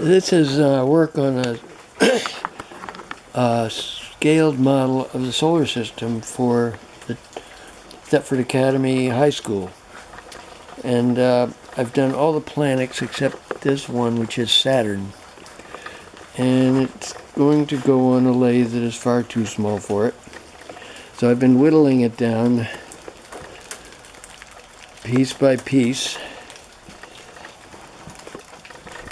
This is work on a scaled model of the solar system for the Thetford Academy High School. And I've done all the planets except this one, which is Saturn. And it's going to go on a lathe that is far too small for it. So I've been whittling it down piece by piece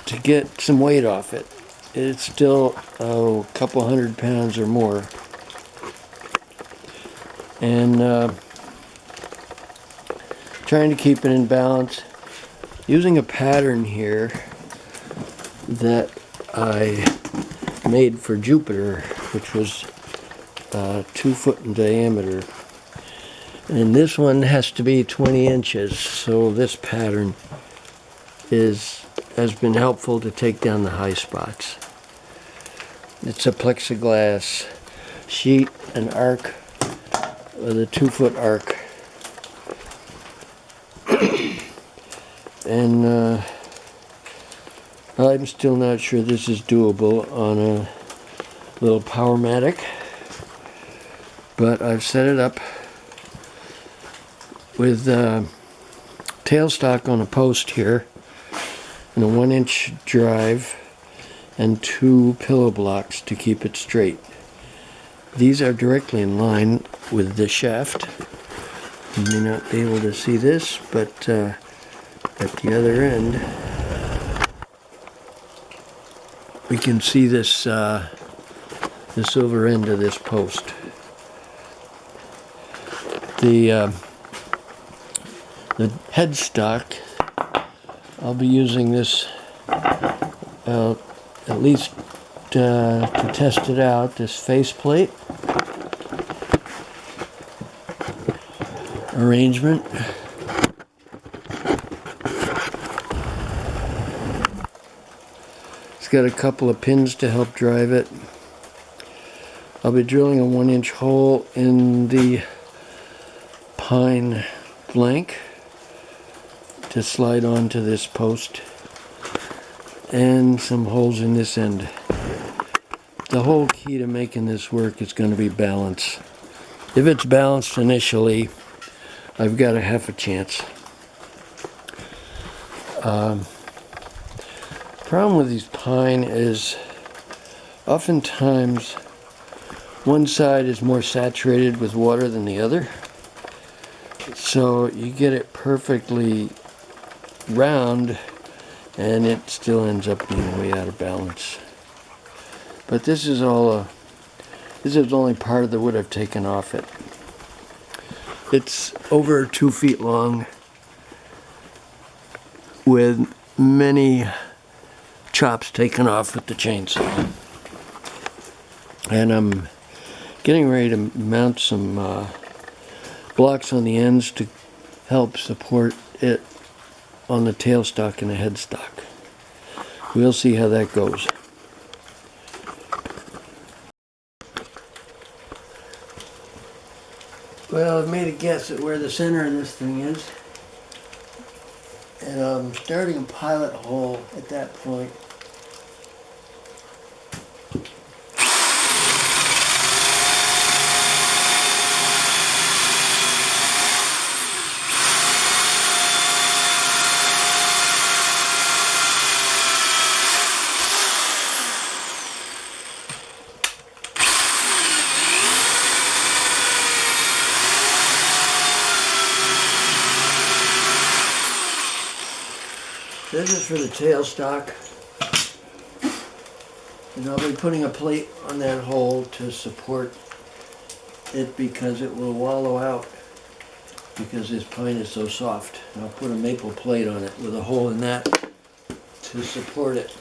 to get some weight off it. It's still a couple 100 pounds or more. And trying to keep it in balance using a pattern here that I made for Jupiter, which was 2 foot in diameter. And this one has to be 20 inches, so this pattern has been helpful to take down the high spots. It's a plexiglass sheet, an arc with a 2 foot arc. And I'm still not sure this is doable on a little Powermatic, but I've set it up with tailstock on a post here and a 1-inch drive and 2 pillow blocks to keep it straight. These are directly in line with the shaft. You may not be able to see this, but at the other end we can see this the silver end of this post. The headstock, I'll be using this at least to test it out, this faceplate arrangement. It's got a couple of pins to help drive it. I'll be drilling a 1-inch hole in the pine flank to slide onto this post, and some holes in this end. The whole key to making this work is going to be balance. If it's balanced initially, I've got a half a chance. Problem with these pine is oftentimes one side is more saturated with water than the other, so you get it perfectly round and it still ends up being way out of balance. But this is all this is only part of the wood I've taken off it. It's over 2 feet long with many chops taken off with the chainsaw. And I'm getting ready to mount some blocks on the ends to help support it on the tailstock and the headstock. We'll see how that goes. Well, I've made a guess at where the center of this thing is, and I'm starting a pilot hole at that point. This is for the tailstock, and I'll be putting a plate on that hole to support it because it will wallow out because this pine is so soft. And I'll put a maple plate on it with a hole in that to support it.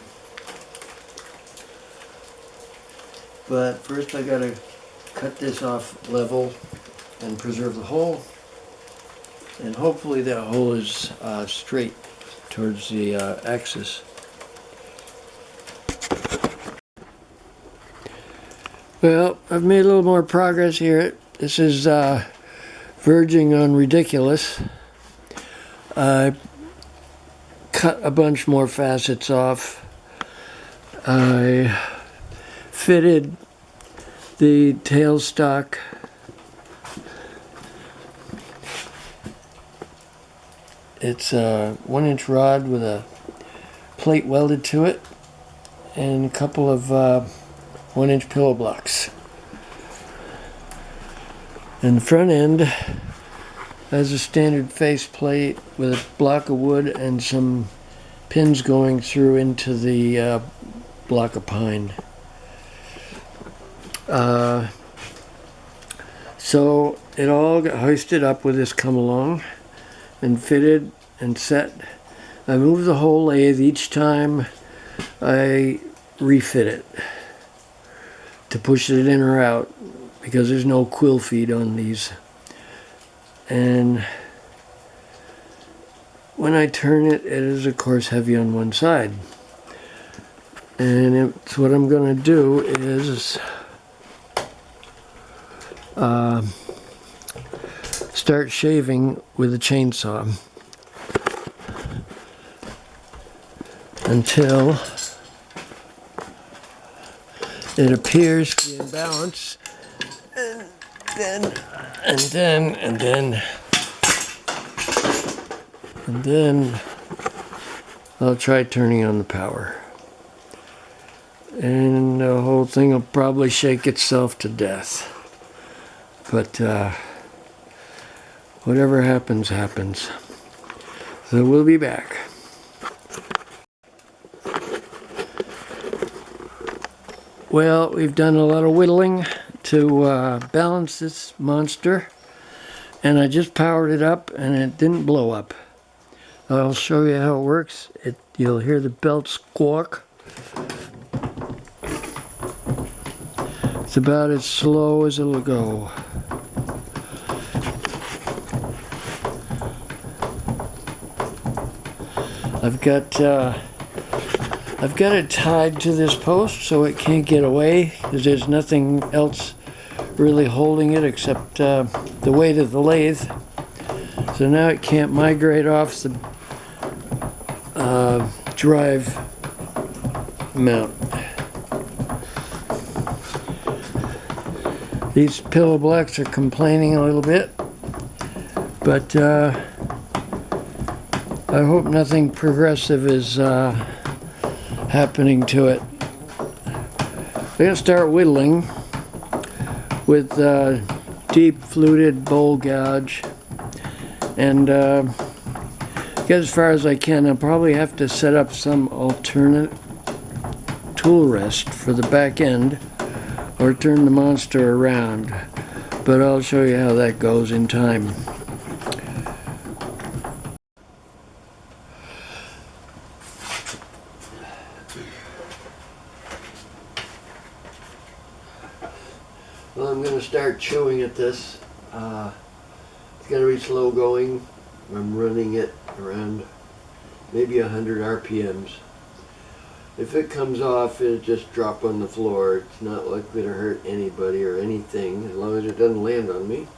But first I gotta cut this off level and preserve the hole, and hopefully that hole is straight towards the axis. Well, I've made a little more progress here. This is verging on ridiculous. I cut a bunch more facets off. I fitted the tailstock it's a 1-inch rod with a plate welded to it and a couple of 1-inch pillow blocks. And the front end has a standard face plate with a block of wood and some pins going through into the block of pine. So it all got hoisted up with this come along and fitted and set. I move the whole lathe each time I refit it to push it in or out because there's no quill feed on these. And when I turn it, it is of course heavy on one side. And it's what I'm going to do is start shaving with a chainsaw until it appears to be in balance, and then I'll try turning on the power. And the whole thing will probably shake itself to death. But whatever happens, happens. So we'll be back. Well, we've done a lot of whittling to balance this monster. And I just powered it up and it didn't blow up. I'll show you how it works. You'll hear the belt squawk. It's about as slow as it'll go. I've got it tied to this post so it can't get away because there's nothing else really holding it except the weight of the lathe. So now it can't migrate off the drive mount. These pillow blocks are complaining a little bit, but I hope nothing progressive is happening to it. I'm going to start whittling with deep fluted bowl gouge and get as far as I can. I'll probably have to set up some alternate tool rest for the back end or turn the monster around, but I'll show you how that goes in time. Well, I'm going to start chewing at this. It's going to be slow going. I'm running it around maybe 100 RPMs. If it comes off, it'll just drop on the floor. It's not likely to hurt anybody or anything as long as it doesn't land on me.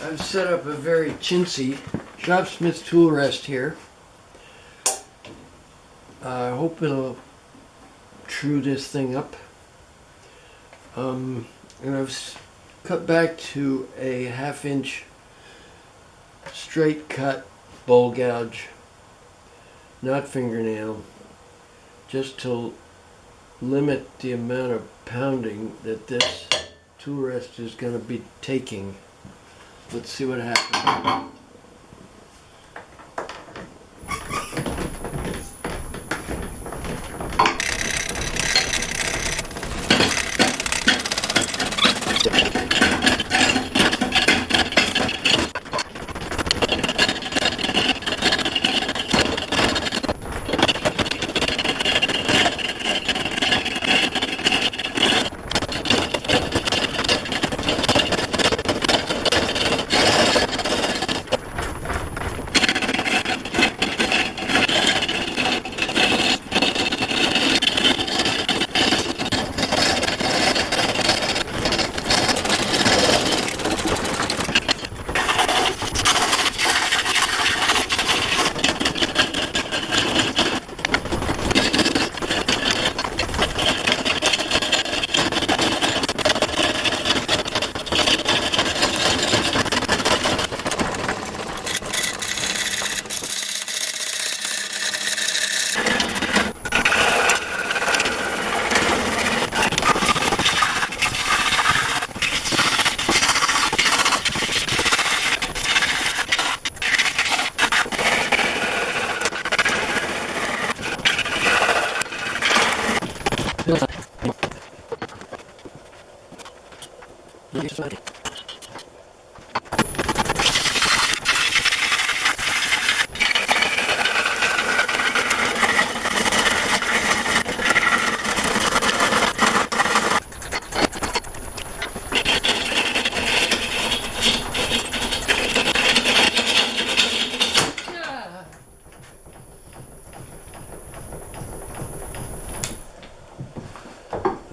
I've set up a very chintzy Shopsmith tool rest here. I hope it'll true this thing up. And I've cut back to a 1/2 inch straight cut bowl gouge, not fingernail, just to limit the amount of pounding that this tool rest is going to be taking. Let's see what happens.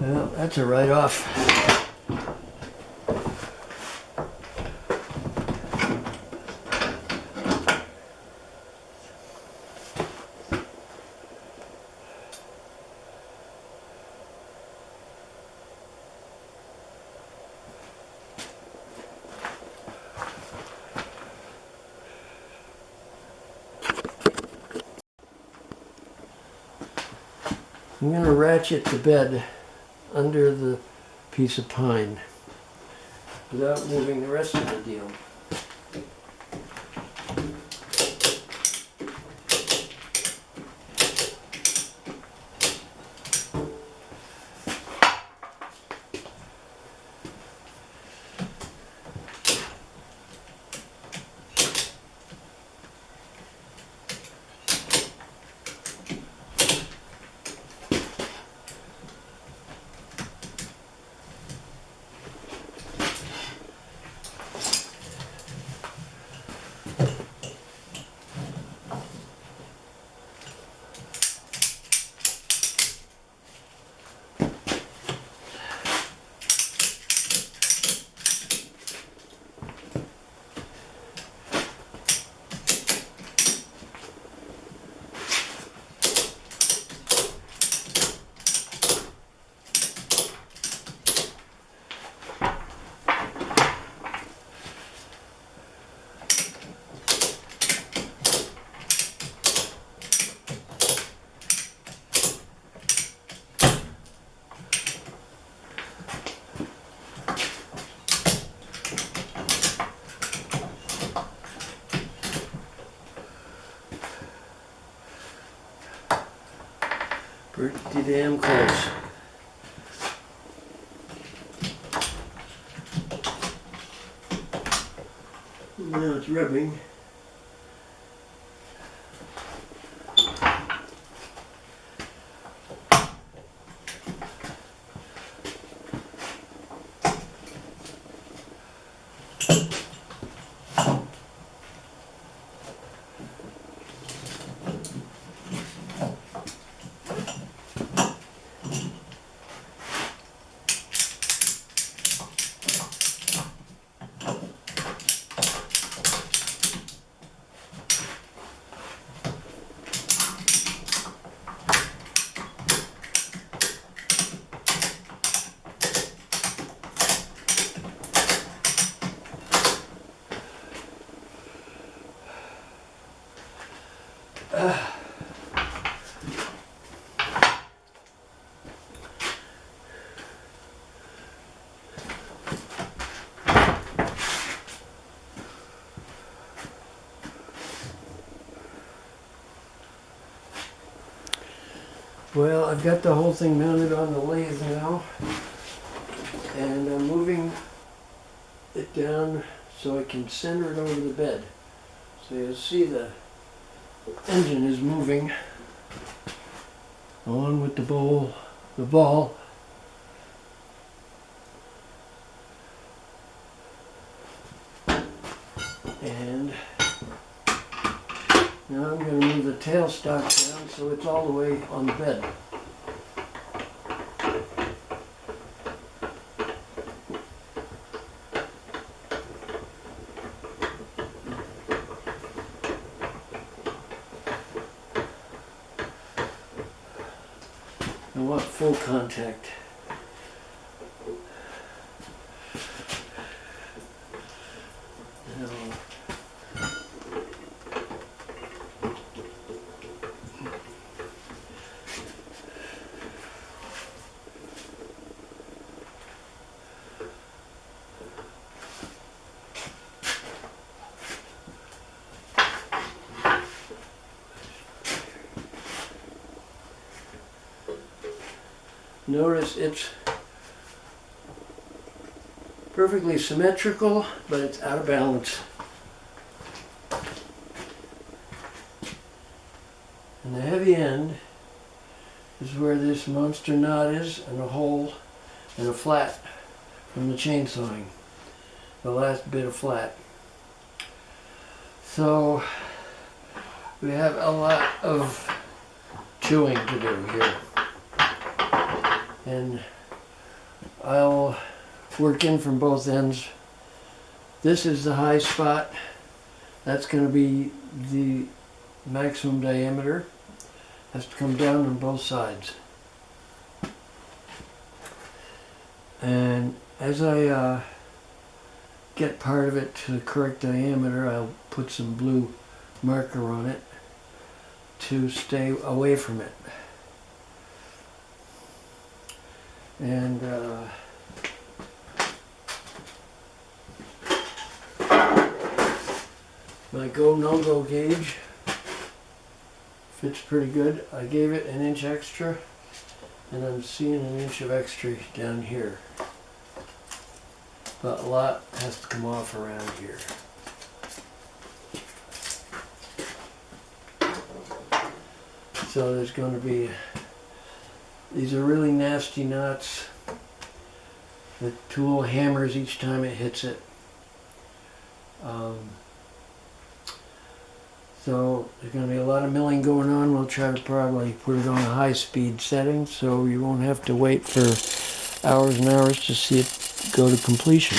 Well, that's a write-off. I'm going to ratchet the bed under the piece of pine without moving the rest of the deal. Pretty damn close. Now it's rubbing. Well, I've got the whole thing mounted on the lathe now, and I'm moving it down so I can center it over the bed. So you'll see the engine is moving along with the ball. And now I'm going to move the tailstock down so it's all the way on the bed. I want full contact. Notice it's perfectly symmetrical, but it's out of balance. And the heavy end is where this monster knot is, and a hole and a flat from the chainsawing. The last bit of flat. So we have a lot of chewing to do here. And I'll work in from both ends. This is the high spot. That's going to be the maximum diameter. Has to come down on both sides. And as I get part of it to the correct diameter, I'll put some blue marker on it to stay away from it. And my go no-go gauge fits pretty good. I gave it an inch extra, and I'm seeing an inch of extra down here. But a lot has to come off around here. So there's going to be, these are really nasty knots. The tool hammers each time it hits it. So there's going to be a lot of milling going on. We'll try to probably put it on a high-speed setting so you won't have to wait for hours and hours to see it go to completion.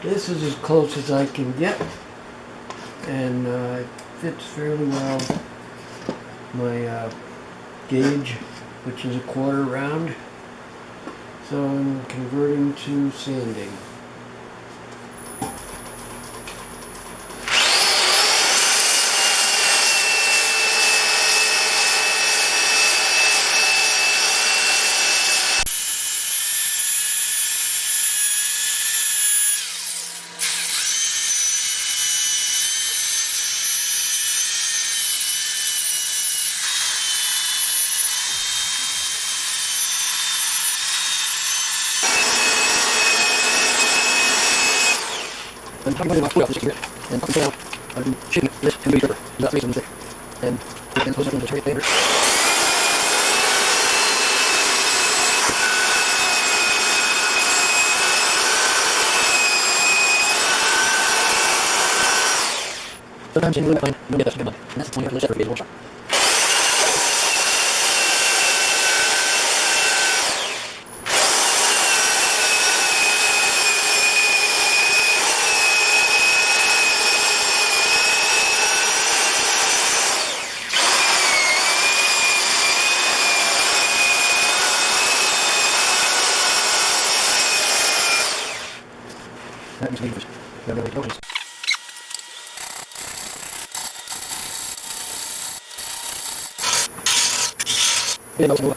This is as close as I can get, and it fits fairly well my gauge, which is a 1/4 round. So I'm converting to sanding. I'm talking about my here, and up and down, I've been shaping this and paper, about 3 centimeters thick, and then close up into straight paper. Sometimes in the limit line, you don't get that skin line, and that's the point of the separate phase workshop. That makes me nervous. There are no tokens. Yeah, that was no way.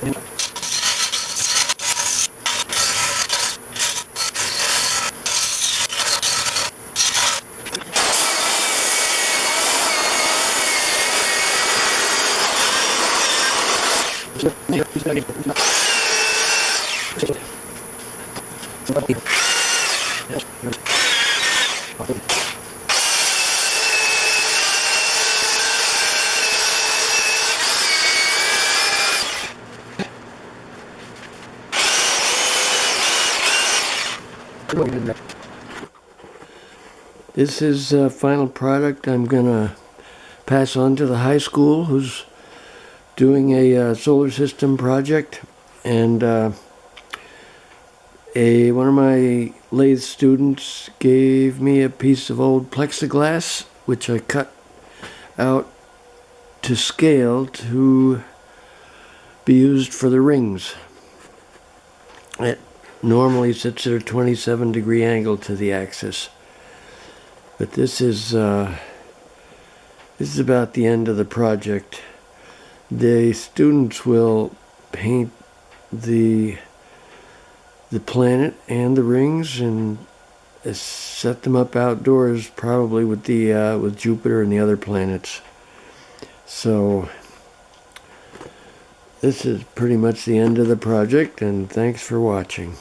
This is a final product I'm gonna pass on to the high school who's doing a solar system project, and one of my lathe students gave me a piece of old plexiglass which I cut out to scale to be used for the rings. It normally sits at a 27-degree angle to the axis, but this is about the end of the project. The students will paint the planet and the rings and set them up outdoors, probably with Jupiter and the other planets. So this is pretty much the end of the project, and thanks for watching.